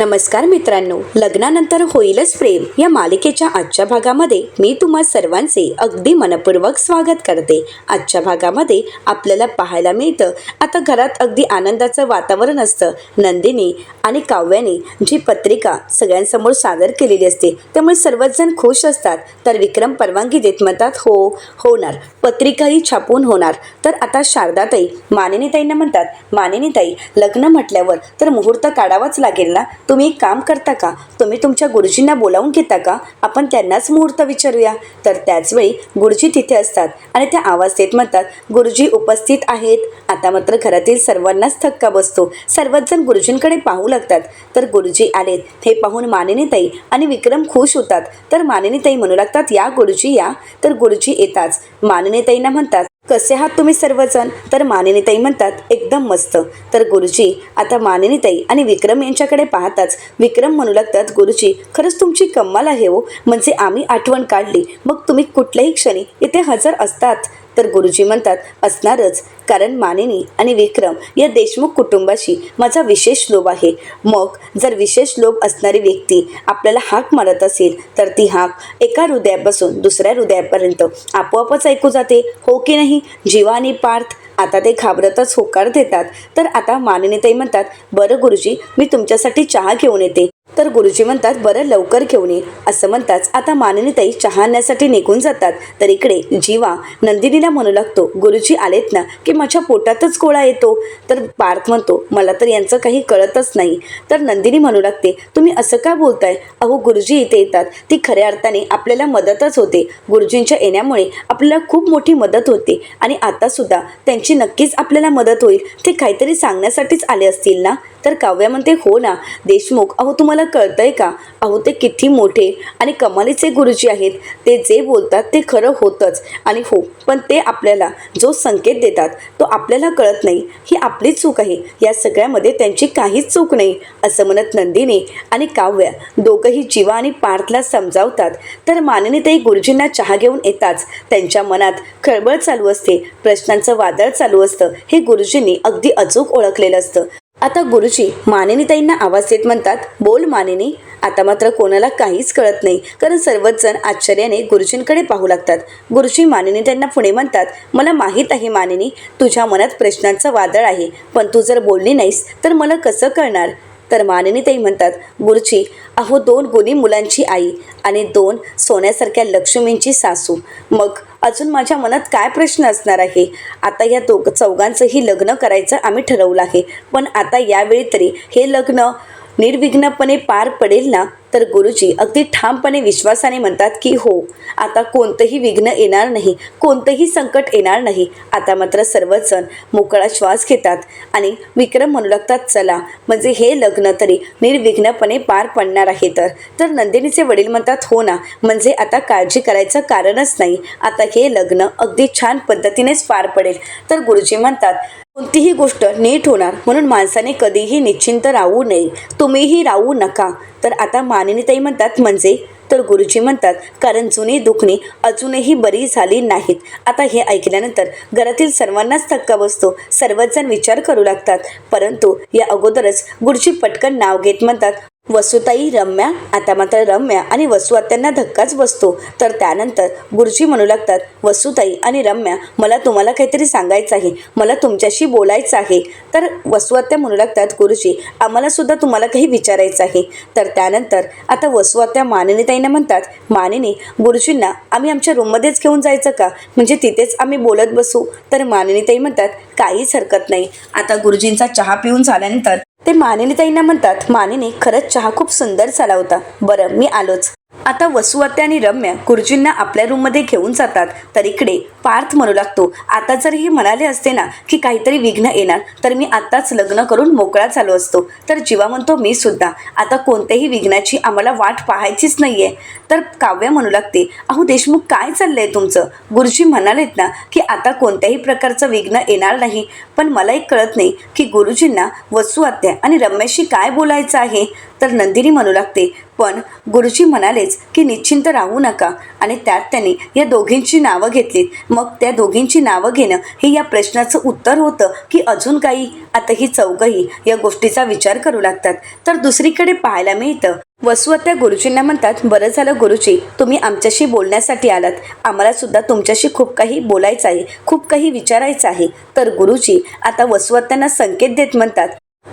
नमस्कार मित्रांनो, लग्नानंतर होईलच प्रेम या मालिकेच्या आजच्या भागामध्ये मी तुम्हा सर्वांचे अगदी मनपूर्वक स्वागत करते। आजच्या भागामध्ये आपल्याला पाहायला मिळतं आता घरात अगदी आनंदाचं वातावरण असतं। नंदिनी आणि काव्याने जी पत्रिका सगळ्यांसमोर सादर केलेली असते त्यामुळे सर्वच जण खुश असतात। तर विक्रम परवानगी देत म्हणतात हो होणार, पत्रिकाही छापून होणार। तर आता शारदाताई मानिनीताईंना म्हणतात, मानिनीताई लग्न म्हटल्यावर तर मुहूर्त काढावाच लागेल ना, तुम्ही एक काम करता का, तुम्ही तुमच्या गुरुजींना बोलावून घेता का, आपण त्यांनाच मुहूर्त विचारूया। तर त्याचवेळी गुरुजी तिथे असतात आणि त्या आवाज देत म्हणतात गुरुजी उपस्थित आहेत। आता मात्र घरातील सर्वांनाच धक्का बसतो, सर्वच जण गुरुजींकडे पाहू लागतात। तर गुरुजी आलेत हे पाहून मानिनीताई आणि विक्रम खुश होतात। तर मानिनीताई म्हणू लागतात या गुरुजी या। तर गुरुजी येताच मानिनीताईंना म्हणतात कसे आहात तुम्ही सर्वजण। तर मानिनीताई म्हणतात एकदम मस्त। तर गुरुजी आता मानिनीताई आणि विक्रम यांच्याकडे पाहताच विक्रम म्हणू लागतात गुरुजी खरंच तुमची कमाल आहे हो, म्हणजे आम्ही आठवण काढली मग तुम्ही कुठल्याही क्षणी इथे हजर असतात। तर गुरुजी म्हणतात असणारच, कारण मानिनी आणि विक्रम या देशमुख कुटुंबाशी माझा विशेष लोभ आहे। मग जर विशेष लोभ असणारी व्यक्ती आपल्याला हाक मारत असेल तर ती हाक एका हृदयापासून दुसऱ्या हृदयापर्यंत आपोआपच ऐकू जाते, हो की नाही। जीवा आणि पार्थ आता ते घाबरतच होकार देतात। तर आता मानिनीताई म्हणतात बरं गुरुजी मी तुमच्यासाठी चहा घेऊन येते। तर गुरुजी म्हणतात बरं लवकर घेऊन ये। असं म्हणताच आता मानिनीताई चहा आणण्यासाठी निघून जातात। तर इकडे जीवा नंदिनीला म्हणू लागतो गुरुजी आलेत ना की माझ्या पोटातच गोळा येतो। तर पार्थ म्हणतो मला तर यांचं काही कळतच नाही। तर नंदिनी म्हणू लागते तुम्ही असं का बोलताय, अहो गुरुजी इथे येतात ती खऱ्या अर्थाने आपल्याला मदतच होते। गुरुजींच्या येण्यामुळे आपल्याला खूप मोठी मदत होते आणि आता सुद्धा त्यांची नक्कीच आपल्याला मदत होईल, ते काहीतरी सांगण्यासाठीच आले असतील ना। तर काव्या म्हणते हो ना देशमुख, अहो तुम्हाला कळतंय का, अहो ते किती मोठे आणि कमालीचे गुरुजी आहेत, ते जे बोलतात ते खरं होतंच। आणि हो पण ते आपल्याला जो संकेत देतात तो आपल्याला कळत नाही, ही आपली चूक आहे, या सगळ्यामध्ये त्यांची काहीच चूक नाही। असं म्हणत नंदिनी आणि काव्या दोघंही जीवा आणि पार्थला समजावतात। तर मानिनीताई गुरुजींना चहा घेऊन येताच त्यांच्या मनात खळबळ चालू असते, प्रश्नांचं वादळ चालू असतं, हे गुरुजींनी अगदी अचूक ओळखलेलं असतं। आता गुरुजी मानिनीताईंना आवाज देत म्हणतात बोल मानिनी। आता मात्र कोणाला काहीच कळत नाही, कारण सर्वच जण आश्चर्याने गुरुजींकडे पाहू लागतात। गुरुजी मानिनीताईंना पुढे म्हणतात मला माहीत आहे मानिनी तुझ्या मनात प्रश्नांचं वादळ आहे, पण तू जर बोलली नाहीस तर मला कसं कळणार। तर मानिनीताई म्हणतात गुरुजी अहो 2 गुणी मुलांची आई आणि 2 सोन्यासारख्या लक्ष्मींची सासू, मग अजून माझ्या मनात काय प्रश्न असणार आहे। आता या चौघांचंही लग्न करायचं आम्ही ठरवलं आहे, पण आता यावेळी तरी हे लग्न निर्विघ्नपणे पार पडेल ना। तर गुरुजी अगदी ठामपणे विश्वासाने म्हणतात की हो आता कोणतंही विघ्न येणार नाही, कोणतंही संकट येणार नाही। आता मात्र सर्वच जण मोकळा श्वास घेतात आणि विक्रम म्हणू लागतात चला म्हणजे हे लग्न तरी निर्विघ्नपणे पार पडणार आहे। तर नंदिनीचे वडील म्हणतात हो ना, म्हणजे आता काळजी करायचं कारणच नाही, आता हे लग्न अगदी छान पद्धतीनेच पार पडेल। तर गुरुजी म्हणतात कोणतीही गोष्ट नीट होणार म्हणून माणसाने कधीही निश्चिंत राहू नये, तुम्हीही राहू नका। तर आता मानिनीताई म्हणतात म्हणजे, तर गुरुजी म्हणतात कारण जुनी दुखणी अजूनही बरी झाली नाहीत। आता हे ऐकल्यानंतर घरातील सर्वांनाच धक्का बसतो, सर्वच जण विचार करू लागतात। परंतु या अगोदरच गुरुजी पटकन नाव घेत म्हणतात वसुताई रम्या। आता मात्र रम्या आणि वसु आत्यांना धक्काच बसतो। तर त्यानंतर गुरुजी म्हणू लागतात वसुताई आणि रम्या मला तुम्हाला काहीतरी सांगायचं आहे, मला तुमच्याशी बोलायचं आहे। तर वसु आत्या म्हणू लागतात गुरुजी आम्हाला सुद्धा तुम्हाला काही विचारायचं आहे। तर त्यानंतर आता वसु आत्या मानिनीताईंना म्हणतात मानिनी गुरुजींना आम्ही आमच्या रूममध्येच घेऊन जायचं का, म्हणजे तिथेच आम्ही बोलत बसू। तर मानिनीताई म्हणतात काहीच हरकत नाही। आता गुरुजींचा चहा पिऊन झाल्यानंतर ते मानिनीताईंना म्हणतात मानिनी खरंच चहा खूप सुंदर झाला होता, बरं मी आलोच। आता वसु आत्या आणि रम्या गुरुजींना आपल्या रूममध्ये घेऊन जातात। तर इकडे पार्थ म्हणू लागतो आता जर हे म्हणाले असते ना की काहीतरी विघ्न येणार तर मी आत्ताच लग्न करून मोकळा झालो असतो। तर जीवा म्हणतो मी सुद्धा, आता कोणत्याही विघ्नाची आम्हाला वाट पाहायचीच नाहीये। तर काव्या म्हणू लागते अहो देशमुख काय चाललंय तुमचं, गुरुजी म्हणालेत ना की आता कोणत्याही प्रकारचं विघ्न येणार नाही, पण मला एक कळत नाही की गुरुजींना वसु आत्या आणि रम्याशी काय बोलायचं आहे। तर नंदिनी म्हणू लागते पण गुरुजी म्हणालेच की निश्चिंत राहू नका आणि त्यात त्यांनी या दोघींची नावं घेतलीत. मग त्या दोघींची नावं घेणं हे या प्रश्नाचं उत्तर होतं की अजून काही? आता ही चौघही या गोष्टीचा विचार करू लागतात. तर दुसरीकडे पाहायला मिळतं वसू त्या गुरुजींना म्हणतात, बरं झालं गुरुजी तुम्ही आमच्याशी बोलण्यासाठी आलात. आम्हाला सुद्धा तुमच्याशी खूप काही बोलायचं आहे, खूप काही विचारायचं आहे. तर गुरुजी आता वसू त्यांना संकेत देत म्हणतात,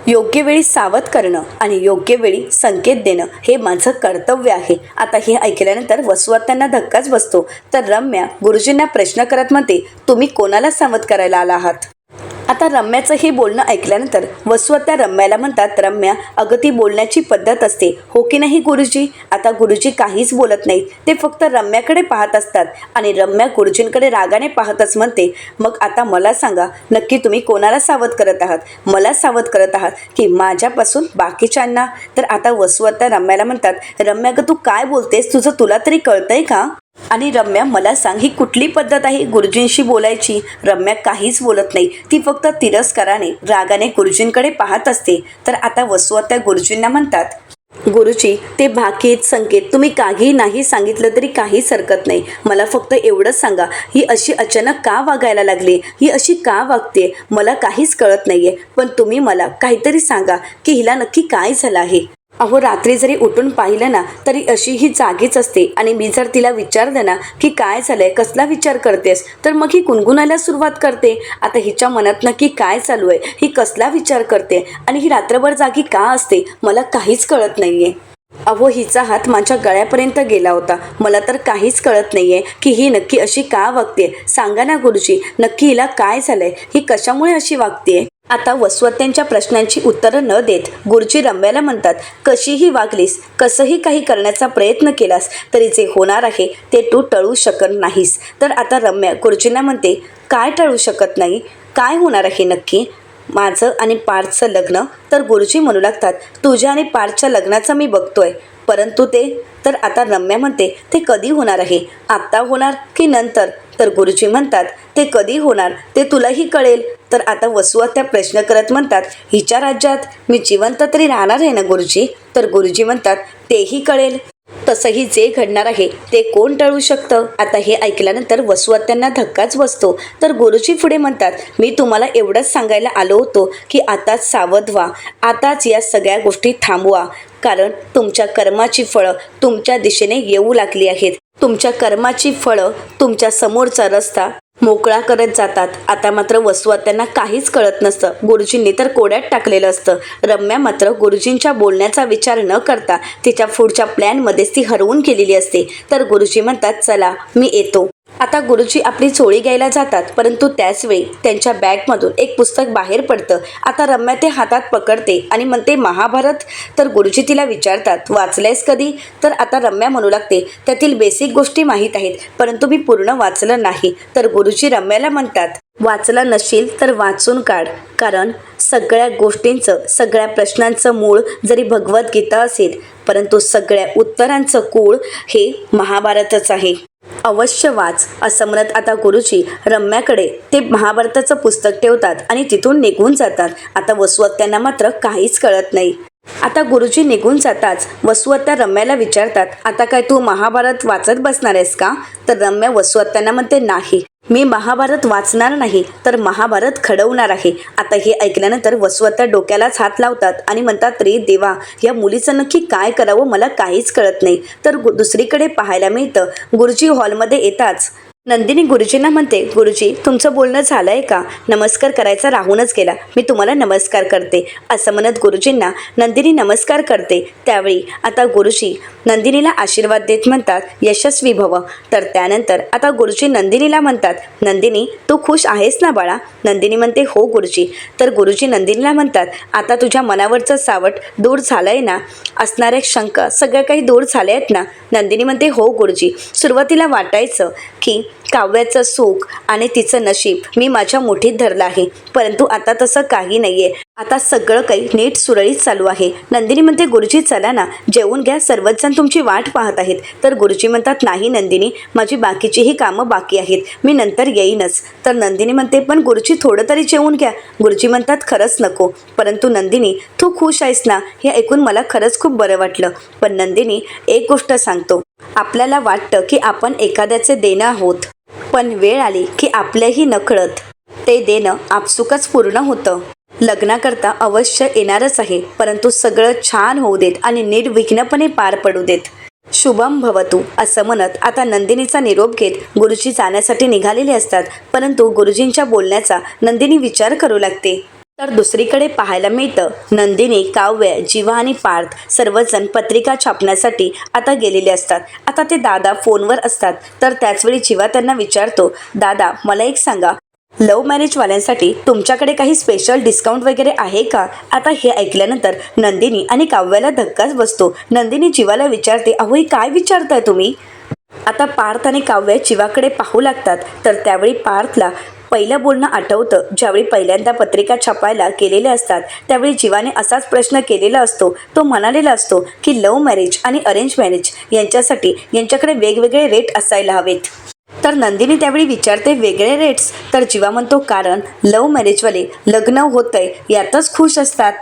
योग्य वेळी सावध करणं आणि योग्य वेळी संकेत देणं हे माझं कर्तव्य आहे. आता हे ऐकल्यानंतर वसू त्यांना धक्काच बसतो. तर रम्या गुरुजींना प्रश्न करत म्हणते, तुम्ही कोणाला सावध करायला आला आहात? आता रम्याचं हे बोलणं ऐकल्यानंतर वसू त्या रम्याला म्हणतात, रम्या अगं ती बोलण्याची पद्धत असते, हो की नाही गुरुजी? आता गुरुजी काहीच बोलत नाहीत, ते फक्त रम्याकडे पाहत असतात आणि रम्या गुरुजींकडे रागाने पाहतच म्हणते, मग आता मला सांगा नक्की तुम्ही कोणाला सावध करत आहात? मला सावध करत आहात की माझ्यापासून बाकीच्यांना? तर आता वसू त्या रम्याला म्हणतात, रम्या अगं तू काय बोलतेस, तुला तरी कळतंय का? आणि रम्या मला सांग ही कुठली पद्धत आहे गुरुजींशी बोलायची? रम्या काहीच बोलत नाही, ती फक्त तिरस्काराने रागाने गुरुजींकडे पाहत असते. तर आता वसू त्या गुरुजींना म्हणतात, गुरुजी ते भाकीत संकेत तुम्ही काही नाही सांगितलं तरी काहीच हरकत नाही. मला फक्त एवढंच सांगा, ही अशी अचानक का वागायला लागली? ही अशी का वागते? मला काहीच कळत नाहीये. पण तुम्ही मला काहीतरी सांगा की हिला नक्की काय झालं आहे? अहो रात्री जरी उठून पाहिलं ना तरी अशी ही जागीच असते आणि मी जर तिला विचारलं ना की काय झालंय, कसला विचार करतेस, तर मग ही गुणगुणायला सुरुवात करते. आता हिच्या मनात नक्की काय चालू आहे, ही कसला विचार करते आणि ही रात्रभर जागी का असते, मला काहीच कळत नाहीये. अहो हिचा हात माझ्या गळ्यापर्यंत गेला होता. मला तर काहीच कळत नाहीये की ही नक्की अशी का वागते. सांगा ना गुरुजी, नक्की हिला काय झालंय, ही कशामुळे अशी वागते? आता वसवत्यांच्या प्रश्नांची उत्तरं न देत गुरुजी रम्याला म्हणतात, कशीही वागलीस, कसंही काही करण्याचा प्रयत्न केलास तरी जे होणार आहे ते तू टळू शकत नाहीस. तर आता रम्या गुरुजींना म्हणते, काय टळू शकत नाही? काय होणार आहे नक्की? माझं आणि पार्थचं लग्न? तर गुरुजी म्हणू लागतात, तुझ्या आणि पार्थच्या लग्नाचं मी बघतोय, परंतु ते? तर आता रम्या म्हणते, ते कधी होणार आहे? आत्ता होणार की नंतर? तर गुरुजी म्हणतात, ते कधी होणार ते तुलाही कळेल. तर आता वसू त्या प्रश्न करत म्हणतात, हिच्या राज्यात मी जिवंत तरी राहणार आहे ना गुरुजी? तर गुरुजी म्हणतात, तेही कळेल. तसंही जे घडणार आहे ते कोण टळू शकतं? आता हे ऐकल्यानंतर वसू त्यांना धक्काच बसतो. तर गुरुजी पुढे म्हणतात, मी तुम्हाला एवढंच सांगायला आलो होतो की आताच सावध व्हा, आताच या सगळ्या गोष्टी थांबवा, कारण तुमच्या कर्माची फळं तुमच्या दिशेने येऊ लागली आहेत. तुमच्या कर्माची फळं तुमच्या समोरचा रस्ता मोकळा करत जातात. आता मात्र वसू त्यांना काहीच कळत नसतं. गुरुजींनी तर कोड्यात टाकलेलं असतं. रम्या मात्र गुरुजींच्या बोलण्याचा विचार न करता तिच्या पुढच्या प्लॅनमध्येच ती हरवून गेलेली असते. तर गुरुजी म्हणतात, चला मी येतो. आता गुरुजी आपली चोळी घ्यायला जातात, परंतु त्याचवेळी त्यांच्या बॅगमधून एक पुस्तक बाहेर पडतं. आता रम्या ते हातात पकडते आणि म्हणते, महाभारत? तर गुरुजी तिला विचारतात, वाचलंयस कधी? तर आता रम्या म्हणू लागते, त्यातील बेसिक गोष्टी माहीत आहेत, परंतु मी पूर्ण वाचलं नाही. तर गुरुजी रम्याला म्हणतात, वाचलं नशील तर वाचून काढ, कारण सगळ्या गोष्टींचं, सगळ्या प्रश्नांचं मूळ जरी भगवद्गीता असेल, परंतु सगळ्या उत्तरांचं कूळ हे महाभारतच आहे. अवश्य वाच. असं म्हणत आता गुरुजी रम्याकडे ते महाभारताचं पुस्तक ठेवतात आणि तिथून निघून जातात. आता वसू त्यांना मात्र काहीच कळत नाही. आता गुरुजी निघून जाताच वसू त्या रम्याला विचारतात, आता काय तू महाभारत वाचत बसणार आहेस का? तर रम्या वसू त्यांना म्हणते, नाही, मी महाभारत वाचणार नाही, तर महाभारत घडवणार आहे. आता हे ऐकल्यानंतर वसू त्या डोक्यालाच हात लावतात आणि म्हणतात, रे देवा, या मुलीचं नक्की काय करावं मला काहीच कळत नाही. तर दुसरीकडे पाहायला मिळतं गुरुजी हॉलमध्ये येताच नंदिनी गुरुजींना म्हणते, गुरुजी तुमचं बोलणं झालं आहे का? नमस्कार करायचा राहूनच गेला, मी तुम्हाला नमस्कार करते. असं म्हणत गुरुजींना नंदिनी नमस्कार करते. त्यावेळी आता गुरुजी नंदिनीला आशीर्वाद देत म्हणतात, यशस्वी भव. तर त्यानंतर आता गुरुजी नंदिनीला म्हणतात, नंदिनी तू खुश आहेस ना बाळा? नंदिनी म्हणते, हो गुरुजी. तर गुरुजी नंदिनीला म्हणतात, आता तुझ्या मनावरचं सावट दूर झालंय ना? असणाऱ्या शंका सगळ्या काही दूर झाल्या आहेत ना? नंदिनी म्हणते, हो गुरुजी. सुरुवातीला वाटायचं की काव्याचं सुख आणि तिचं नशीब मी माझ्या मुठीत धरलं आहे, परंतु आता तसं काही नाहीये. आता सगळं काही नीट सुरळीत चालू आहे. नंदिनी म्हणते गुरुजी चला ना, जेवून घ्या, सर्वच जण तुमची वाट पाहत आहेत. तर गुरुजी म्हणतात नाही नंदिनी, माझी बाकीचीही कामं बाकी आहेत, मी नंतर येईनच. तर नंदिनी म्हणते पण गुरुजी थोडं तरी जेवून घ्या. गुरुजी म्हणतात खरंच नको, परंतु नंदिनी तू खुश आहेस ना, हे ऐकून मला खरंच खूप बरं वाटलं. पण नंदिनी एक गोष्ट सांगतो, आपल्याला वाटतं की आपण एखाद्याचे देणं आहोत, पण वेळ आली की आपल्याही नकळत ते देणं आपसुकच पूर्ण होतं. लग्नाकरता अवश्य येणारच आहे, परंतु सगळं छान होऊ देत आणि निर्विघ्नपणे पार पडू देत. शुभम भवतु असं म्हणत आता नंदिनीचा निरोप घेत गुरुजी जाण्यासाठी निघालेले असतात. परंतु गुरुजींच्या बोलण्याचा नंदिनी विचार करू लागते. तर दुसरीकडे पाहायला मिळतं, नंदिनी, काव्य, जीवा आणि पार्थ सर्वजण पत्रिका छापण्यासाठी आता गेलेले असतात. आता ते दादा फोनवर असतात. तर त्याचवेळी जीवा त्यांना विचारतो, दादा मला एक सांगा, लव्ह मॅरेजवाल्यांसाठी तुमच्याकडे काही स्पेशल डिस्काउंट वगैरे आहे का? आता हे ऐकल्यानंतर नंदिनी आणि काव्याला धक्काच बसतो. नंदिनी जीवाला विचारते, अहो हे काय विचारताय तुम्ही? आता पार्थ आणि काव्य जीवाकडे पाहू लागतात. तर त्यावेळी पार्थला पहिलं बोलणं आठवतं, ज्यावेळी पहिल्यांदा पत्रिका छापायला केलेल्या असतात. त्यावेळी जीवाने असाच प्रश्न केलेला असतो. तो म्हणालेला असतो की लव्ह मॅरेज आणि अरेंज मॅरेज यांच्याकडे वेगवेगळे रेट असायला हवेत. तर नंदिनी त्यावेळी विचारते वेगळे रेट्स? तर जीवा म्हणतो कारण लव्ह मॅरेजवाले लग्न होतंय यातच खुश असतात.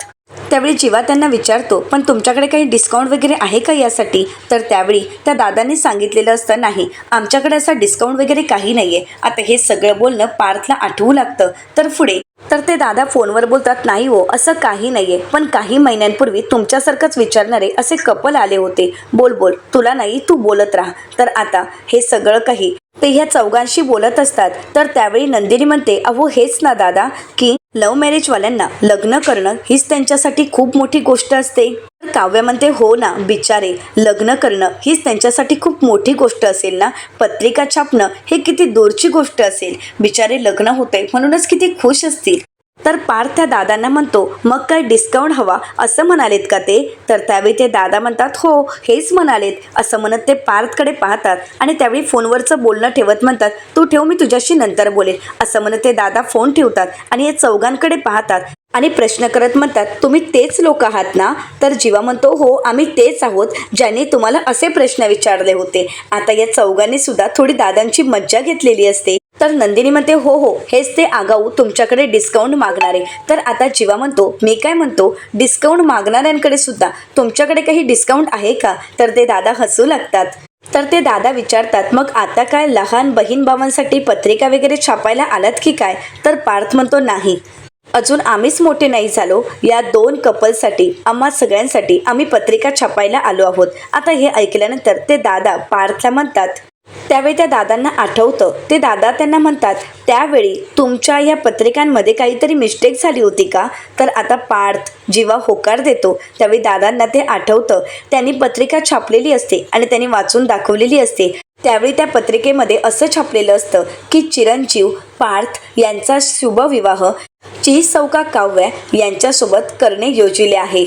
त्यावेळी जीवा त्यांना विचारतो, पण तुमच्याकडे काही डिस्काउंट वगैरे आहे का यासाठी? तर त्यावेळी त्या दादांनी सांगितलेलं असतं, नाही आमच्याकडे असा डिस्काउंट वगैरे काही नाही आहे. आता हे सगळं बोलणं पार्थला आठवू लागतं. तर पुढे तर ते दादा फोनवर बोलतात, नाही हो असं काही नाही आहे, पण काही महिन्यांपूर्वी तुमच्यासारखंच विचारणारे असे कपल आले होते. बोल बोल, तुला नाही तू बोलत राहा. तर आता हे सगळं काही ते ह्या चौघांशी बोलत असतात. तर त्यावेळी नंदिनी म्हणते, अहो हेच ना दादा, की लव्ह मॅरेजवाल्यांना लग्न करणं हीच त्यांच्यासाठी खूप मोठी गोष्ट असते. तर काव्य म्हणते, हो ना बिचारे, लग्न करणं हीच त्यांच्यासाठी खूप मोठी गोष्ट असेल ना. पत्रिका छापणं हे किती दूरची गोष्ट असेल. बिचारे लग्न होते म्हणूनच किती खुश असतील. तर पार्थ त्या दादांना म्हणतो, मग काय डिस्काउंट हवा असं म्हणालेत का ते? तर त्यावेळी ते दादा म्हणतात, हो हेच म्हणालेत. असं म्हणत ते पार्थकडे पाहतात आणि त्यावेळी फोनवरचं बोलणं ठेवत म्हणतात, तू ठेव, मी तुझ्याशी नंतर बोलेल. असं म्हणत ते दादा फोन ठेवतात आणि या चौघांकडे पाहतात आणि प्रश्न करत म्हणतात, तुम्ही तेच लोक आहात ना? तर जीवा म्हणतो, हो आम्ही तेच आहोत ज्यांनी तुम्हाला असे प्रश्न विचारले होते. आता या चौघांनी सुद्धा थोडी दादांची मज्जा घेतलेली असते. तर नंदिनी म्हणते, हो हो हेच ते आगाऊ तुमच्याकडे डिस्काउंट मागणारे. तर आता जीवा म्हणतो, मी काय म्हणतो, डिस्काउंट मागणाऱ्यांकडे सुद्धा तुमच्याकडे काही डिस्काउंट आहे का? तर ते दादा हसू लागतात. तर ते दादा विचारतात, मग आता काय लहान बहीण भावांसाठी पत्रिका वगैरे छापायला आलात की काय? तर पार्थ म्हणतो, नाही अजून आम्हीच मोठे नाही झालो, या 2 कपलसाठी आम्हा सगळ्यांसाठी आम्ही पत्रिका छापायला आलो आहोत. आता हे ऐकल्यानंतर ते दादा पार्थला म्हणतात, त्यावेळी त्या दादांना आठवतं. ते दादा त्यांना म्हणतात, त्यावेळी तुमच्या या पत्रिकांमध्ये काहीतरी मिस्टेक झाली होती का? तर आता पार्थ जीवा होकार देतो. त्यावेळी दादांना ते आठवतं. त्यांनी पत्रिका छापलेली असते आणि त्यांनी वाचून दाखवलेली असते. त्यावेळी त्या पत्रिकेमध्ये असं छापलेलं असतं की चिरंजीव पार्थ यांचा शुभविवाह चिसौका काव्य यांच्यासोबत करणे योजिले आहे.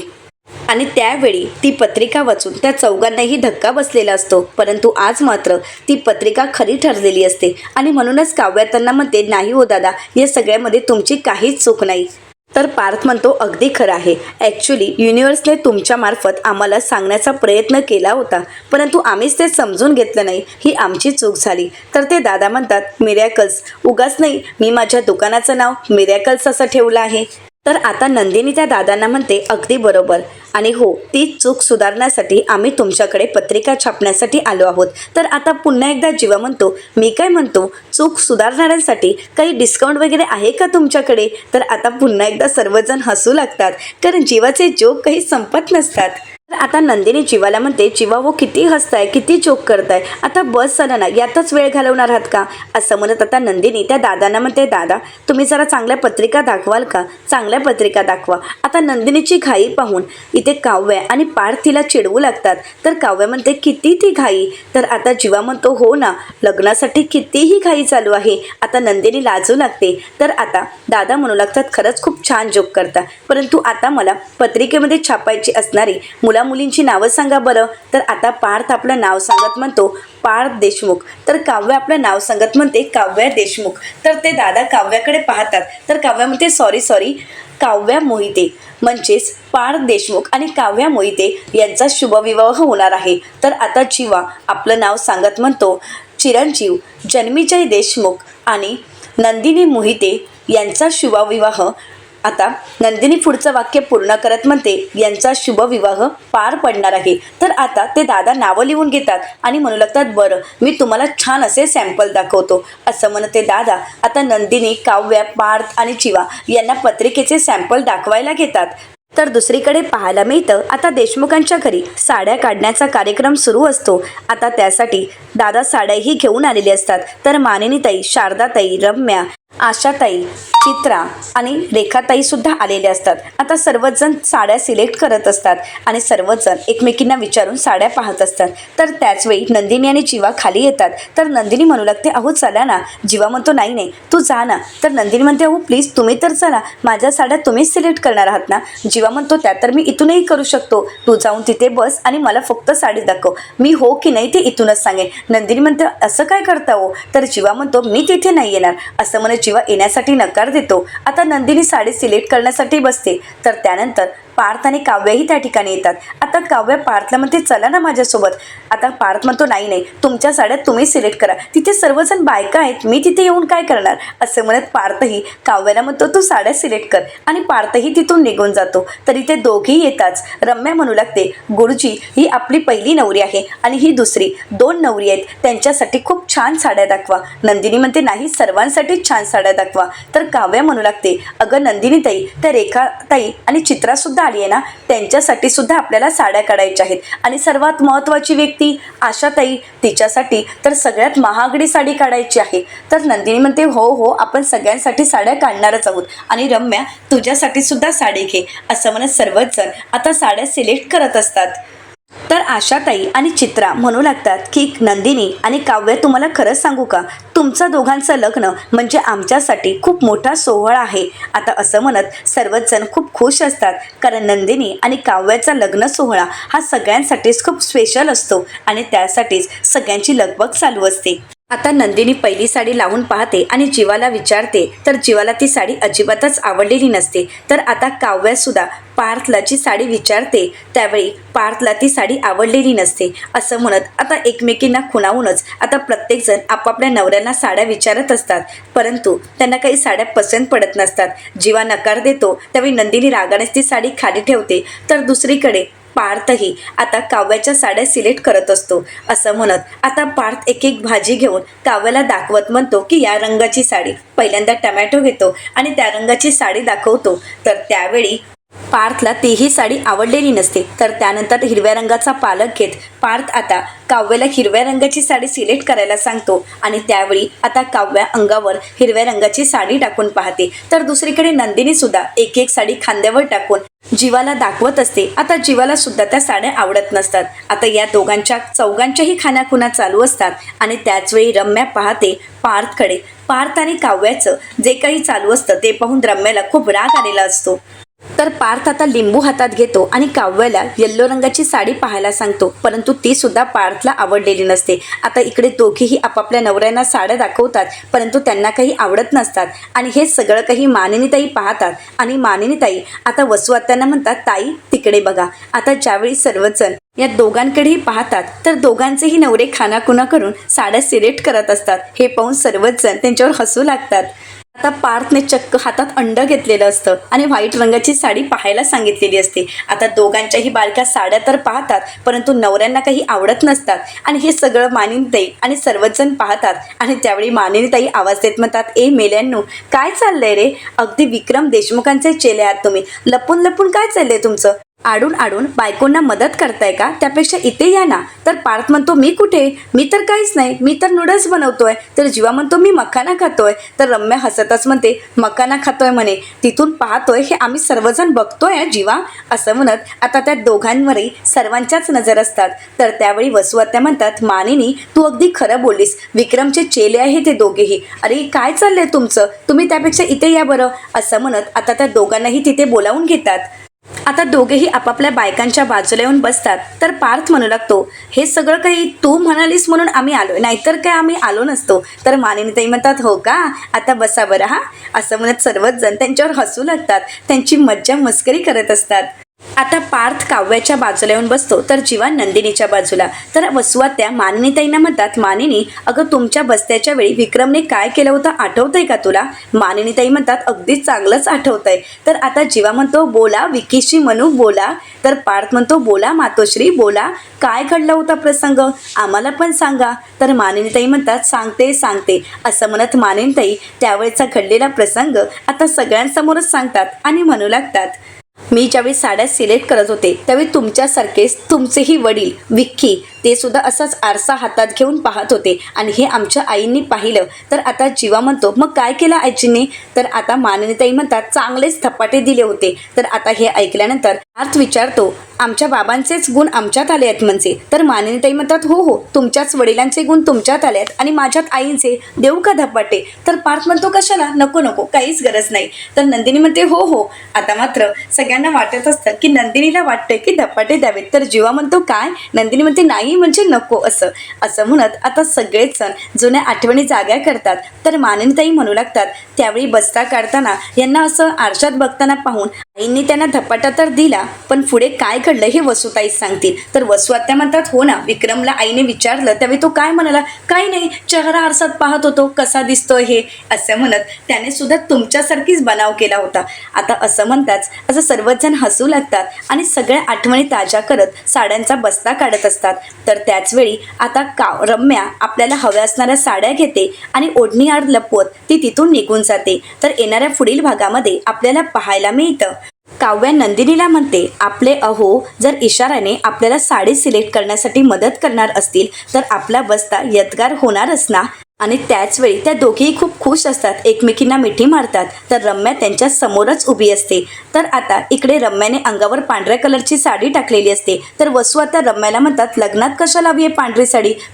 आणि त्यावेळी ती पत्रिका वाचून त्या चौघांनाही धक्का बसलेला असतो. परंतु आज मात्र ती पत्रिका खरी ठरलेली असते आणि म्हणूनच काव्य त्यांना म्हणते, नाही हो दादा, या सगळ्यामध्ये तुमची काहीच चूक नाही. तर पार्थ म्हणतो, अगदी खरं आहे, ॲक्च्युली युनिव्हर्सने तुमच्या मार्फत आम्हाला सांगण्याचा प्रयत्न केला होता, परंतु आम्हीच ते समजून घेतलं नाही, ही आमची चूक झाली. तर ते दादा म्हणतात, मिरॅकल्स उगाच नाही, मी माझ्या दुकानाचं नाव मिरॅकल्स असं ठेवलं आहे. तर आता नंदिनी त्या दादांना म्हणते, अगदी बरोबर, आणि हो ती चूक सुधारण्यासाठी आम्ही तुमच्याकडे पत्रिका छापण्यासाठी आलो आहोत. तर आता पुन्हा एकदा जीवा म्हणतो, मी काय म्हणतो, चूक सुधारणाऱ्यांसाठी काही डिस्काउंट वगैरे आहे का तुमच्याकडे? तर आता पुन्हा एकदा सर्वजण हसू लागतात, कारण जीवाचे जोक काही संपत नसतात. तर आता नंदिनी जीवाला म्हणते, जीवा हो किती हसताय, किती जोक करताय, आता बस झालं ना, यातच वेळ घालवणार आहात का? असं म्हणत आता नंदिनी त्या दादांना म्हणते, दादा तुम्ही जरा चांगल्या पत्रिका दाखवाल का? चांगल्या पत्रिका दाखवा. आता नंदिनीची घाई पाहून इथे काव्य आणि पार्थ तिला चिडवू लागतात. तर काव्य म्हणते, किती ती घाई? तर आता जीवा म्हणतो, हो ना, लग्नासाठी कितीही घाई चालू आहे. आता नंदिनी लाजू लागते. तर आता दादा म्हणू लागतात, खरंच खूप छान जोक करता, परंतु आता मला पत्रिकेमध्ये छापायची असणारी मुलींची नावं सांगा बरं. तर आता पार्थ आपलं नाव सांगत म्हणतो, पार्थ देशमुख. तर काव्य आपलं नाव सांगत म्हणते, काव्य देशमुख. तर ते दादा काव्याकडे पाहतात. तर काव्य म्हणते, सॉरी काव्या मोहिते म्हणजेच पार्थ देशमुख आणि काव्या मोहिते यांचा शुभविवाह होणार आहे. तर आता जीवा आपलं नाव सांगत म्हणतो, चिरंजीव जन्मीजय देशमुख आणि नंदिनी मोहिते यांचा शुभविवाह. आता नंदिनी पुढचं वाक्य पूर्ण करत म्हणते, यांचा शुभविवाह पार पडणार आहे. तर आता ते दादा नावं लिहून घेतात आणि म्हणू लागतात, बरं मी तुम्हाला छान असे सॅम्पल दाखवतो. असं म्हणत ते दादा आता नंदिनी, काव्या, पार्थ आणि जीवा यांना पत्रिकेचे सॅम्पल दाखवायला घेतात. तर दुसरीकडे पाहायला मिळतं, आता देशमुखांच्या घरी साड्या काढण्याचा कार्यक्रम सुरू असतो. आता त्यासाठी दादा साड्याही घेऊन आलेले असतात. तर मानिनीताई, शारदाताई, रम्या, आशाताई, चित्रा आणि रेखाताई सुद्धा आलेले असतात. आता सर्वच जण साड्या सिलेक्ट करत असतात आणि सर्वच जण एकमेकींना विचारून साड्या पाहत असतात. तर त्याचवेळी नंदिनी आणि जीवा खाली येतात. तर नंदिनी म्हणू लागते, अहो चला ना. जीवा म्हणतो, नाही नाही तू जा ना. तर नंदिनी म्हणते, अहो प्लीज तुम्ही तर चला, माझ्या साड्या तुम्हीच सिलेक्ट करणार आहात ना. जीवा म्हणतो, त्या तर मी इथूनही करू शकतो, तू जाऊन तिथे बस आणि मला फक्त साडी दाखव, मी हो की नाही ते इथूनच सांगेन. नंदिनी म्हणते, असं काय करता हो. तर जीवा म्हणतो, मी तिथे नाही येणार. असं म्हणत जीवा येण्यासाठी नकार देतो. आता नंदिनी साडी सिलेक्ट करण्यासाठी बसते. तर त्यानंतर पार्थ आणि काव्याही त्या ठिकाणी येतात. आता काव्या पार्थला म्हणते, चला ना माझ्यासोबत. आता पार्थ म्हणतो, नाही नाही तुमच्या साड्या तुम्ही सिलेक्ट करा, तिथे सर्वजण बायका आहेत, मी तिथे येऊन काय करणार. असं म्हणत पार्थही काव्याला म्हणतो, तू साड्या सिलेक्ट कर आणि पार्थही तिथून निघून जातो. तरी ते दोघेही येताच रम्या म्हणू लागते, गुरुजी ही आपली पहिली नवरी आहे आणि ही दुसरी, 2 नवरी आहेत, त्यांच्यासाठी खूप छान साड्या दाखवा. नंदिनी म्हणते, नाही सर्वांसाठी छान साड्या दाखवा. तर काव्या म्हणू लागते, अगं नंदिनीताई, त्या रेखाताई आणि चित्रासुद्धा आली आहे ना, त्यांच्यासाठी सुद्धा आपल्याला साड्या काढायच्या आहेत. आणि सर्वात महत्त्वाची व्यक्ती आशाताई, तिच्यासाठी तर सगळ्यात महागडी साडी काढायची आहे. तर नंदिनी म्हणते, हो हो आपण सगळ्यांसाठी साड्या काढणारच आहोत आणि रम्या तुझ्यासाठी सुद्धा साडी घे. असं म्हणत सर्वच जण आता साड्या सिलेक्ट करत असतात. तर आशाताई आणि चित्रा म्हणू लागतात की नंदिनी आणि काव्य, तुम्हाला खरंच सांगू का, तुमचं दोघांचं लग्न म्हणजे आमच्यासाठी खूप मोठा सोहळा आहे. आता असं म्हणत सर्वच जण खूप खुश असतात, कारण नंदिनी आणि काव्याचा लग्न सोहळा हा सगळ्यांसाठीच खूप स्पेशल असतो आणि त्यासाठीच सगळ्यांची लगबग चालू असते. आता नंदिनी पहिली साडी लावून पाहते आणि जीवाला विचारते. तर जीवाला ती साडी अजिबातच आवडलेली नसते. तर आता काव्यासुद्धा पार्थला जी साडी विचारते त्यावेळी पार्थला ती साडी आवडलेली नसते. असं म्हणत आता एकमेकींना खुणावूनच आता प्रत्येकजण आपापल्या नवऱ्यांना साड्या विचारत असतात, परंतु त्यांना काही साड्या पसंत पडत नसतात. जीवा नकार देतो त्यावेळी नंदिनी रागानेच ती साडी खाली ठेवते. तर दुसरीकडे पार्थही आता काव्याच्या साड्या सिलेक्ट करत असतो. असं म्हणत आता पार्थ एक एक भाजी घेऊन काव्याला दाखवत म्हणतो की या रंगाची साडी, पहिल्यांदा टमॅटो घेतो आणि त्या रंगाची साडी दाखवतो. तर त्यावेळी पार्थला तीही साडी आवडलेली नसते. तर त्यानंतर हिरव्या रंगाचा पालक घेत पार्थ आता काव्याला हिरव्या रंगाची साडी सिलेक्ट करायला सांगतो आणि त्यावेळी आता काव्या अंगावर हिरव्या रंगाची साडी टाकून पाहते. तर दुसरीकडे नंदिनी सुद्धा एक एक साडी खांद्यावर टाकून जीवाला दाखवत असते. आता जीवाला सुद्धा त्या साड्या आवडत नसतात. आता या चौघांच्याही खाण्याखुणा चालू असतात आणि त्याचवेळी रम्या पाहते पार्थकडे. पार्थ आणि काव्याचं जे काही चालू असतं ते पाहून रम्याला खूप राग आलेला असतो. तर पार्थ आता लिंबू हातात घेतो आणि काव्याला येल्लो रंगाची साडी पाहायला सांगतो, परंतु ती सुद्धा पार्थला आवडलेली नसते. आता इकडे दोघेही आपापल्या नवऱ्यांना साड्या दाखवतात, परंतु त्यांना काही आवडत नसतात आणि हे सगळं काही मानिनीताई पाहतात आणि मानिनीताई आता वसू आत्यांना म्हणतात, ताई तिकडे बघा. आता ज्यावेळी सर्वजण या दोघांकडेही पाहतात तर दोघांचेही नवरे खानाखुणा करून साड्या सिलेक्ट करत असतात. हे पाहून सर्वच जण त्यांच्यावर हसू लागतात. आता पार्थने चक्क हातात अंड घेतलेलं असतं आणि व्हाईट रंगाची साडी पाहायला सांगितलेली असते. आता दोघांच्याही बारक्या साड्या तर पाहतात, परंतु नवऱ्यांना काही आवडत नसतात आणि हे सगळं मानिनीताई आणि सर्वच जण पाहतात. आणि त्यावेळी मानिनीताई आवाज देत म्हणतात, ए मेल्यांनो, काय चाललंय रे, अगदी विक्रम देशमुखांचे चेले आहात तुम्ही, लपून लपून काय चाललंय तुमचं, आडून आडून बायकोंना मदत करताय का, त्यापेक्षा इथे या ना. तर पार्थ म्हणतो, मी कुठे, मी तर काहीच नाही, मी तर नूडल्स बनवतोय. तर जीवा म्हणतो, मी मखाना खातोय. तर रम्या हसतच म्हणते, मखाना खातोय म्हणे, तिथून पाहतोय हे आम्ही सर्वजण बघतोय जीवा. असं म्हणत आता त्या दोघांवरही सर्वांच्याच नजर असतात. तर त्यावेळी वसू आत्या म्हणतात, मानिनी तू अगदी खरं बोललीस, विक्रमचे चेले आहे ते दोघेही. अरे काय चाललंय तुमचं, तुम्ही त्यापेक्षा इथे या बरं. असं म्हणत आता त्या दोघांनाही तिथे बोलावून घेतात. आता दोघेही आपापल्या बायकांच्या बाजूला येऊन बसतात. तर पार्थ म्हणू लागतो, हे सगळं काही तू म्हणालीस म्हणून आम्ही आलो, नाहीतर काय आम्ही आलो नसतो. तर मानिनीताई म्हणतात, हो का, आता बसा बरं हा. असं म्हणत सर्वच जण त्यांच्यावर हसू लागतात, त्यांची मज्जा मस्करी करत असतात. आता पार्थ काव्याच्या बाजूला येऊन बसतो, तर जीवा नंदिनीच्या बाजूला. तर वसुआत्या मानिनीताईंना म्हणतात, मानिनी अगं तुमच्या बस्त्याच्या वेळी विक्रमने काय केलं होतं आठवतंय का तुला? मानिनीताई म्हणतात, अगदी चांगलंच आठवतंय. तर आता जीवा म्हणतो, बोला विकीशी म्हणू बोला. तर पार्थ म्हणतो, बोला मातोश्री बोला, काय घडला होता प्रसंग आम्हाला पण सांगा. तर मानिनीताई म्हणतात, सांगते असं म्हणत मानिनीताई त्यावेळेचा घडलेला प्रसंग आता सगळ्यांसमोरच सांगतात आणि म्हणू लागतात, मी ज्यावेळी साड्या सिलेक्ट करत होते त्यावेळी तुमच्यासारखेच तुमचेही वडील विक्की ते सुद्धा असाच आरसा हातात घेऊन पाहत होते आणि हे आमच्या आईंनी पाहिलं. तर आता जीवा म्हणतो, मग काय केलं आजींनी? तर आता मानिनीताई म्हणतात, चांगलेच थपाटे दिले होते. तर आता हे ऐकल्यानंतर पार्थ विचारतो, आमच्या बाबांचेच गुण आमच्यात आले आहेत म्हणजे? तर मानिनीताई म्हणतात, हो तुमच्याच वडिलांचे गुण तुमच्यात आले आहेत आणि माझ्यात आईंचे, देऊ का धपाटे? तर पार्थ म्हणतो, कशाला, नको काहीच गरज नाही. तर नंदिनी म्हणते, हो. आता मात्र सगळ्यांना वाटत असतं की नंदिनीला वाटतंय की धपाटे द्यावेत. तर जीवा म्हणतो, काय? नंदिनी म्हणते, नाही म्हणजे नको असं म्हणत आता सगळेच जण जुन्या आठवणी जाग्या करतात. तर मानिनीताई म्हणू लागतात, त्यावेळी बस्ता काढताना यांना असं आरशात बघताना पाहून आईंनी त्यांना धपाटा तर दिला, पण पुढे काय घडलं हे वसुताईच सांगतील. तर वसुआत्या म्हणतात, हो ना, विक्रमला आईने विचारलं त्यावेळी तो काय म्हणाला? काही नाही, चेहरा आरसात पाहत होतो कसा दिसतोय हे, असं म्हणत त्याने सुद्धा तुमच्यासारखीच बनाव केला होता. आता असं म्हणताच असं सर्वच जण हसू लागतात आणि सगळ्या आठवणी ताज्या करत साड्यांचा बस्ता काढत असतात. तर त्याचवेळी आता रम्या आपल्याला हव्या असणाऱ्या साड्या घेते आणि ओढणी आड लपवत ती तिथून निघून जाते. तर येणाऱ्या पुढील भागामध्ये आपल्याला पाहायला मिळतं, काव्या नंदिनीला म्हणते, आपले अहो जर इशाऱ्याने आपल्याला साडी सिलेक्ट करण्यासाठी मदत करणार असतील तर आपला बस्ता यदगार होणारच ना. आणि त्याचवेळी त्या दोघीही खूप खुश असतात, एकमेकींना मिठी मारतात. तर रम्या त्यांच्या समोरच उभी असते. तर आता इकडे रम्याने अंगावर पांढऱ्या कलरची साडी टाकलेली असते. तर वसुआत्या रम्याला म्हणतात, लग्नात कशाला हवी आहे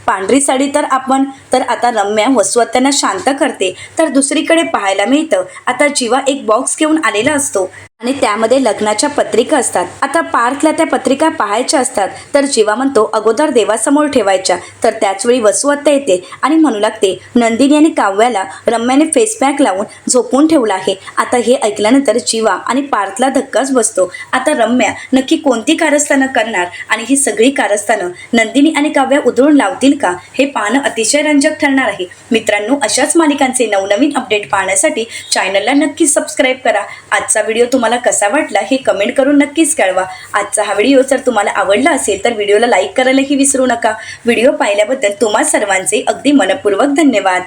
पांढरी साडी तर आपण. तर आता रम्या वसुआत्यांना शांत करते. तर दुसरीकडे पाहायला मिळतं, आता जीवा एक बॉक्स घेऊन आलेला असतो आणि त्यामध्ये लग्नाच्या पत्रिका असतात. आता पार्थला त्या पत्रिका पाहायच्या असतात. तर जीवा म्हणतो, अगोदर देवासमोर ठेवायच्या. तर त्याचवेळी वसुआत्या येते आणि म्हणू लागते, नंदिनी आणि काव्याला रम्याने फेस पॅक लावून झोपून ठेवलं आहे. आता हे ऐकल्यानंतर जीवा आणि पार्थला धक्काच बसतो. आता रम्या नक्की कोणती कारस्थानं करणार आणि ही सगळी कारस्थानं नंदिनी आणि काव्या उधळून लावतील का, हे पाहणं अतिशय रंजक ठरणार आहे. मित्रांनो, अशाच मालिकांचे नवनवीन अपडेट पाहण्यासाठी चॅनलला नक्की सबस्क्राईब करा. आजचा व्हिडिओ तुम्हाला कसा वाटला हे कमेंट करून नक्कीच कळवा. आजचा हा व्हिडिओ जर तुम्हाला आवडला असेल तर व्हिडिओला लाईक करायलाही विसरू नका. व्हिडिओ पाहिल्याबद्दल तुम्हा सर्वांचे अगदी मनपूर्वक धन्यवाद.